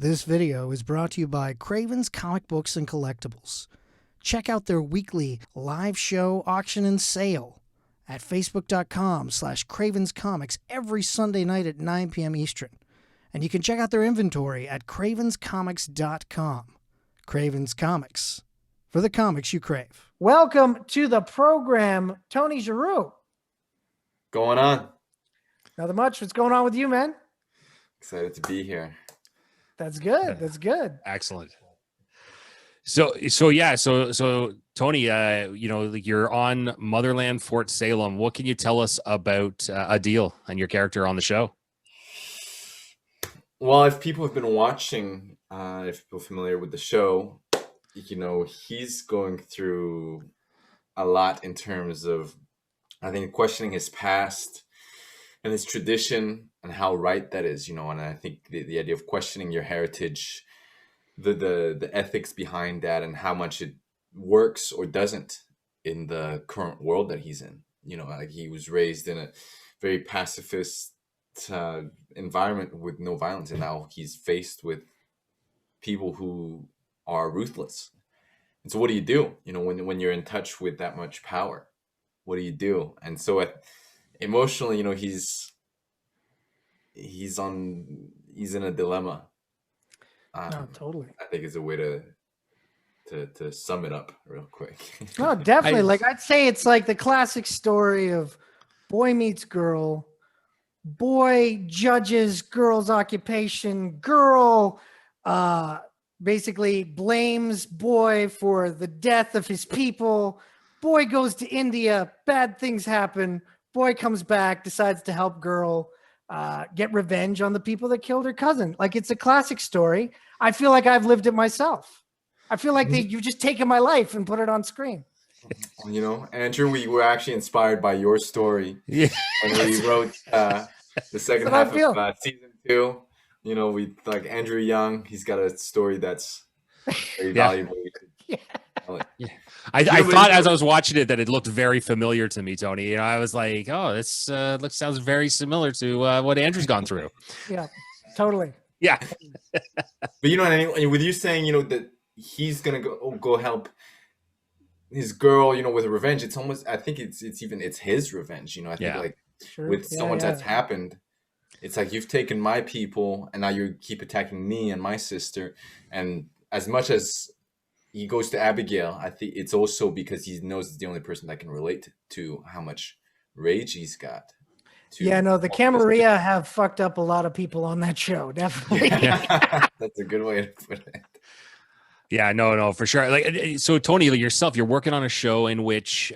This video is brought to you by Craven's Comic Books and Collectibles. Check out their weekly live show, auction, and sale at facebook.com/Craven's Comics every Sunday night at 9 p.m. Eastern. And you can check out their inventory at cravenscomics.com. Craven's Comics, for the comics you crave. Welcome to the program, Tony Giroux. Going on? Nothing much. What's going on with you, man? Excited to be here. That's good. That's good. Excellent. So Tony, like you're on Motherland, Fort Salem. What can you tell us about Adil and your character on the show? Well, if people have been watching, if people are familiar with the show, he's going through a lot in terms of, I think, questioning his past and his tradition and how right that is, and I think the idea of questioning your heritage, the ethics behind that, and how much it works or doesn't in the current world that he's in. Like he was raised in a very pacifist environment with no violence, and now he's faced with people who are ruthless. And so what do you do, when you're in touch with that much power? What do you do? And so emotionally, he's in a dilemma. No, totally. I think is a way to sum it up real quick. No, definitely. I'd say it's like the classic story of boy meets girl, boy judges girl's occupation, girl basically blames boy for the death of his people. Boy goes to India, bad things happen. Boy comes back, decides to help girl get revenge on the people that killed her cousin. Like, it's a classic story. I feel like I've lived it myself. I feel like you've just taken my life and put it on screen. Andrew, we were actually inspired by your story when we wrote the second half of season 2. We like Andrew Young. He's got a story that's very valuable. I thought as I was watching it that it looked very familiar to me, Tony. I was like, oh, this sounds very similar to what Andrew's gone through. Yeah, totally. Yeah. But what I mean? With you saying, that he's going to go help his girl, with revenge, it's almost, I think it's his revenge, I think with someone that's happened, it's like, you've taken my people and now you keep attacking me and my sister. And as much as he goes to Abigail, I think it's also because he knows it's the only person that can relate to how much rage he's got. The Camarilla have fucked up a lot of people on that show, definitely. That's a good way to put it. Yeah, no, for sure. So Tony, yourself, you're working on a show in which,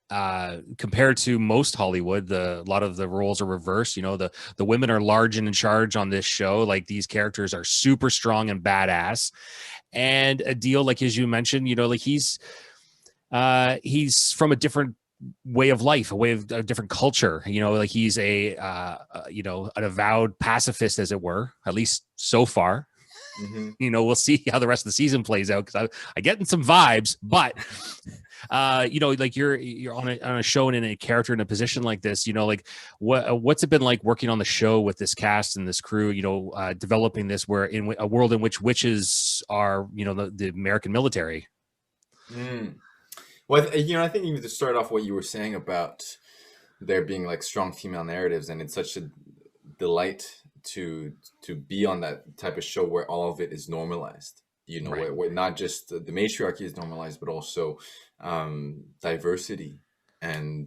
compared to most Hollywood, a lot of the roles are reversed. The women are large and in charge on this show. Like, these characters are super strong and badass. And Adil, like as you mentioned, he's from a different way of life, a different culture. He's an avowed pacifist, as it were, at least so far. Mm-hmm. We'll see how the rest of the season plays out, because I getting some vibes, but you're on a show and in a character in a position like this, what's it been like working on the show with this cast and this crew, developing this, where in a world in which witches are, the American military? Well, I think even to start off what you were saying about there being like strong female narratives, and it's such a delight to be on that type of show where all of it is normalized. Right. where not just the matriarchy is normalized, but also diversity in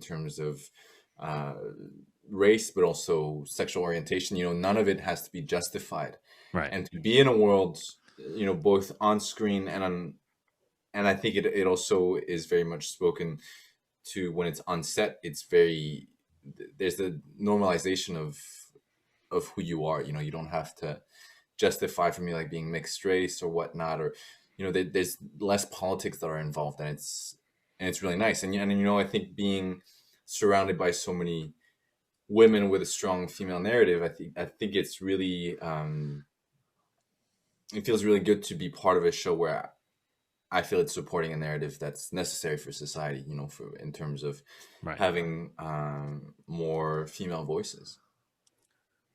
terms of race, but also sexual orientation. None of it has to be justified. Right. And to be in a world, both on screen and I think it also is very much spoken to when it's on set. There's the normalization of who you are. You don't have to justify for me like being mixed race or whatnot, or there's less politics that are involved, and it's really nice. And I think being surrounded by so many women with a strong female narrative, I think it's really it feels really good to be part of a show where I feel it's supporting a narrative that's necessary for society, in terms of having more female voices.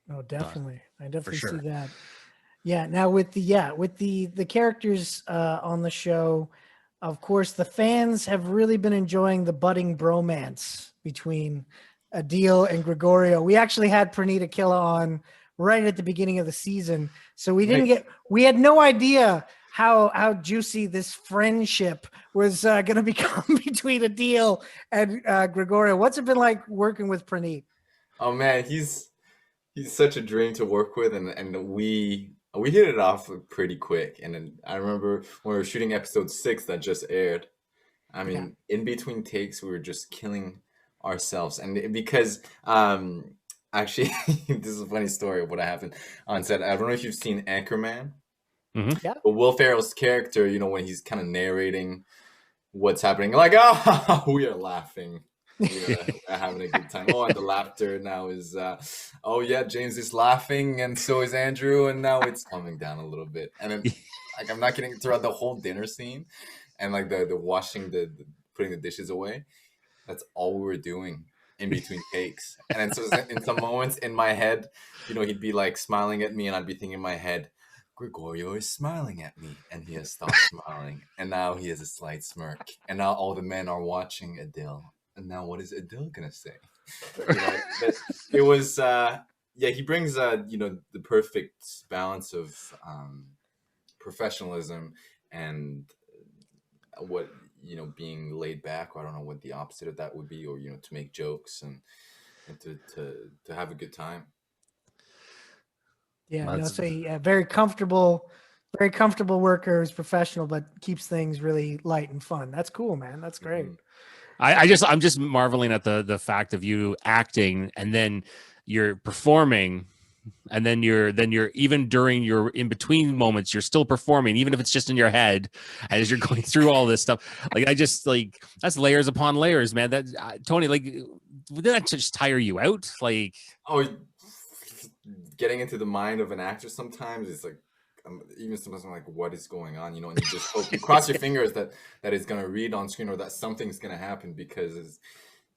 Oh, definitely. I definitely see that. Yeah. Now with the characters on the show, of course, the fans have really been enjoying the budding bromance between Adil and Gregorio. We actually had Pranita Killa on right at the beginning of the season, so we had no idea how juicy this friendship was going to become between Adil and Gregorio. What's it been like working with Praneet? Oh man, he's such a dream to work with, and we hit it off pretty quick. And then I remember when we were shooting episode 6 that just aired. I mean, in between takes, we were just killing ourselves, and because actually, this is a funny story of what happened on set. I don't know if you've seen Anchorman, Mm-hmm. Yeah. but Will Ferrell's character, when he's kind of narrating what's happening, like, oh, we are laughing. We're having a good time. Oh, and the laughter now is, oh yeah, James is laughing, and so is Andrew, and now it's coming down a little bit. And then, like, I'm not kidding, throughout the whole dinner scene, and like the washing, the putting the dishes away, that's all we were doing in between takes. And then so in some moments in my head, he'd be like smiling at me, and I'd be thinking in my head, Gregorio is smiling at me, and he has stopped smiling, and now he has a slight smirk, and now all the men are watching Adil, and now what is Adil gonna say? But it was he brings the perfect balance of professionalism and what being laid back, or I don't know what the opposite of that would be, or to make jokes and to have a good time. Yeah, Well, no, so very comfortable worker who's professional, but keeps things really light and fun. That's cool, man. That's great. Mhm. I'm just marveling at the fact of you acting and then you're performing, and then you're even during your in between moments you're still performing, even if it's just in your head as you're going through all this stuff. Like I just like that's layers upon layers, man. That Tony, like, would that just tire you out? Like, Oh, getting into the mind of an actor sometimes is like, even sometimes I'm like, what is going on? And you just hope, you cross your fingers that it's gonna read on screen, or that something's gonna happen, because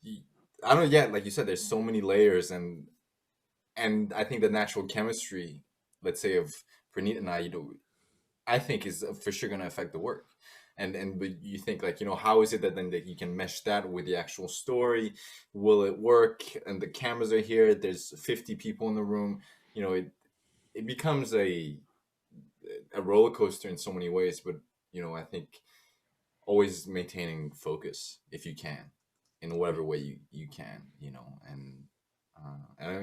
I don't know. Yeah, like you said, there's so many layers, and I think the natural chemistry, let's say, of Praneet and I think is for sure gonna affect the work. But you think, like, how is it that then that you can mesh that with the actual story? Will it work? And the cameras are here. There's 50 people in the room. It becomes a roller coaster in so many ways. But I think always maintaining focus if you can, in whatever way you can. And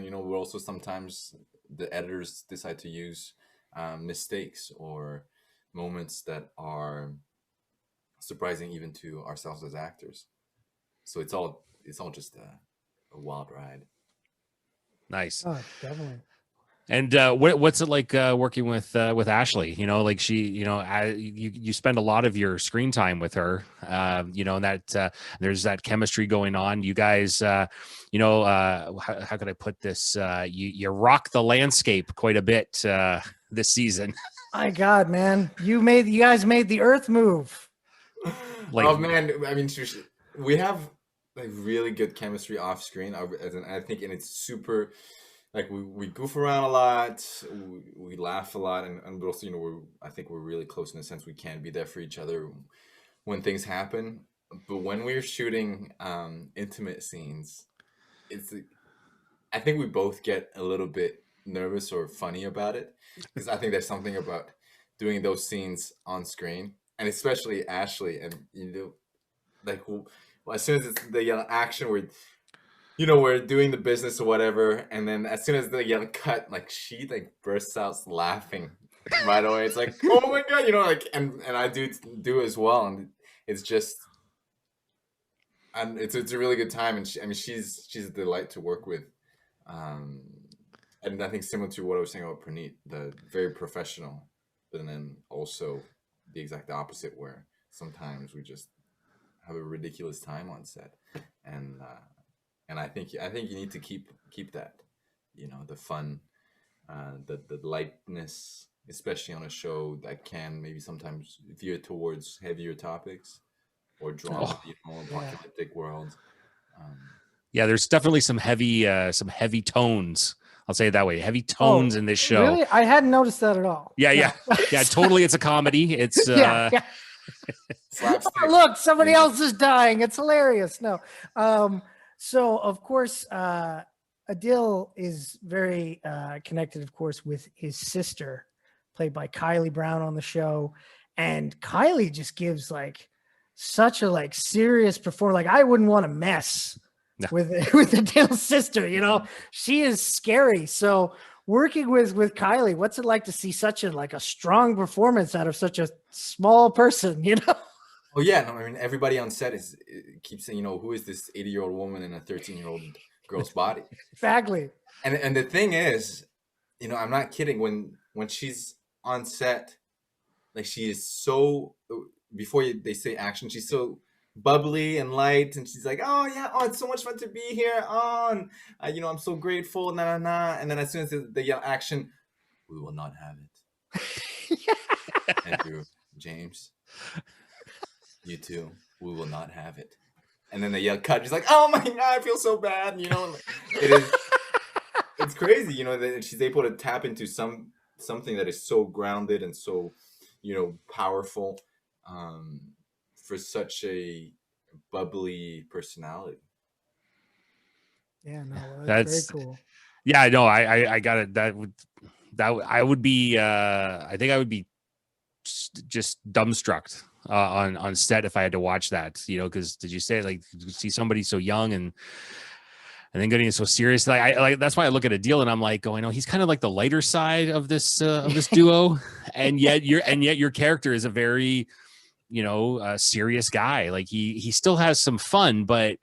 we're also sometimes the editors decide to use mistakes or moments that are surprising even to ourselves as actors. So it's all just a wild ride. nice. Oh, definitely. And what's it like working with Ashley? Like she, you spend a lot of your screen time with her. And that there's that chemistry going on. You guys, how could I put this? You rock the landscape quite a bit this season. My God, man, you guys made the Earth move. Like, oh man, I mean, we have like really good chemistry off screen. I think, and it's super. Like we goof around a lot, we laugh a lot, and also I think we're really close in the sense we can be there for each other when things happen. But when we're shooting intimate scenes, it's I think we both get a little bit nervous or funny about it, because I think there's something about doing those scenes on screen, and especially Ashley, and like as soon as it's the action where we're doing the business or whatever, and then as soon as the yell cut, like she like bursts out laughing right away. It's like, oh my God, like, and I do as well, and it's just, and it's a really good time, and she's a delight to work with, um, and I think similar to what I was saying about Praneet, the very professional, but then also the exact opposite, where sometimes we just have a ridiculous time on set, and I think you need to keep that, the fun, the lightness, especially on a show that can maybe sometimes veer towards heavier topics or drama, apocalyptic world. Yeah, there's definitely some heavy tones. I'll say it that way. Heavy tones in this show. Really? I hadn't noticed that at all. Yeah, No. yeah. Totally, it's a comedy. It's yeah. Slapstick. Look, somebody else is dying. It's hilarious. No. So of course, Adil is very connected, of course, with his sister, played by Kylie Brown on the show, and Kylie just gives like such a like serious performance. Like I wouldn't want to mess with Adil's sister. You know, she is scary. So working with Kylie, what's it like to see such a strong performance out of such a small person? You know. Oh yeah, no, I mean everybody on set keeps saying, who is this 80-year-old woman in a 13-year-old girl's body? Exactly. And the thing is, I'm not kidding. When she's on set, like she is so before they say action, she's so bubbly and light, and she's like, oh yeah, it's so much fun to be here. And, I'm so grateful. Nah, nah, nah. And then as soon as they yell action, we will not have it. Andrew, James. You too. We will not have it. And then they yell cut. She's like, oh my God, I feel so bad. It's crazy, that she's able to tap into something that is so grounded and so, powerful for such a bubbly personality. Yeah, no, that's very cool. Yeah, no, I got it. That I would be, I think I would be just dumbstruck on set if I had to watch that, because did you say like see somebody so young and then getting so serious? Like that's why I look at Adil and I'm like going, he's kind of like the lighter side of this duo, and yet your character is a very serious guy. Like he still has some fun, but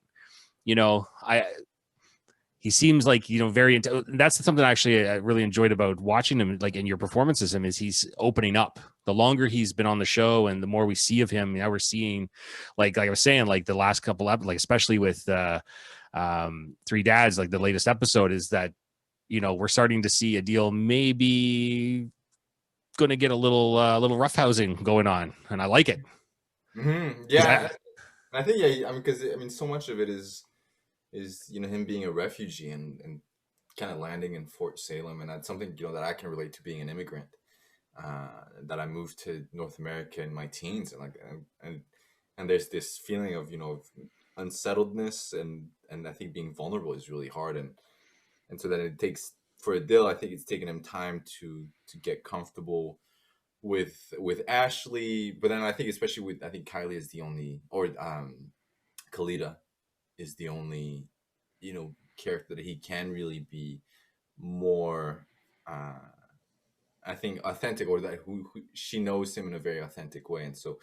he seems like very that's something actually I really enjoyed about watching him, like in your performances, is he's opening up. The longer he's been on the show and the more we see of him, now we're seeing like I was saying, like the last couple like especially with Three Dads, like the latest episode, is that we're starting to see Adil maybe going to get a little roughhousing going on, and I like it. Mm-hmm. Yeah, I think because so much of it is him being a refugee and kind of landing in Fort Salem, and that's something that I can relate to, being an immigrant. That I moved to North America in my teens, and there's this feeling of unsettledness, and I think being vulnerable is really hard, and so then it takes for Adil, I think it's taken him time to get comfortable with Ashley, but then I think especially I think Kylie is the only, or Kalita is the only character that he can really be more I think authentic, or that who she knows him in a very authentic way. And so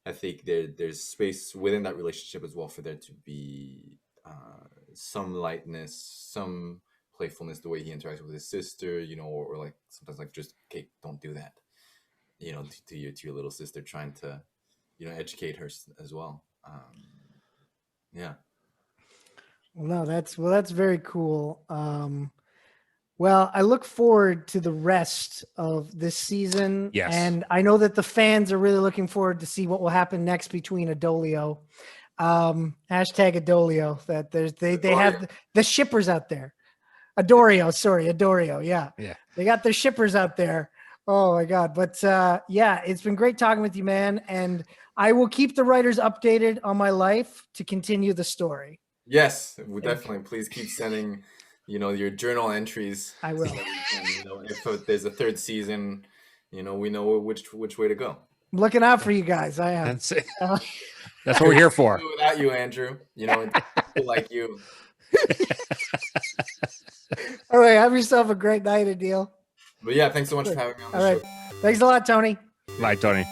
I think there's space within that relationship as well for there to be some lightness, some playfulness, the way he interacts with his sister, or like sometimes like just, okay, don't do that, to your little sister, trying to educate her as well. Yeah. Well, that's very cool. Well, I look forward to the rest of this season. Yes. And I know that the fans are really looking forward to see what will happen next between Adolio. Hashtag Adolio. That they have the shippers out there. Adorio. Yeah. They got their shippers out there. Oh my God. But yeah, it's been great talking with you, man. And I will keep the writers updated on my life to continue the story. Yes, we definitely. Please keep sending, your journal entries. I will. If there's a third season, we know which way to go. I'm looking out for you guys. I am. That's it. That's what we're here for. Without you, Andrew, people like you. All right, have yourself a great night, Adil. But yeah, thanks so much for having me on the show. Thanks a lot, Tony. Bye, Tony.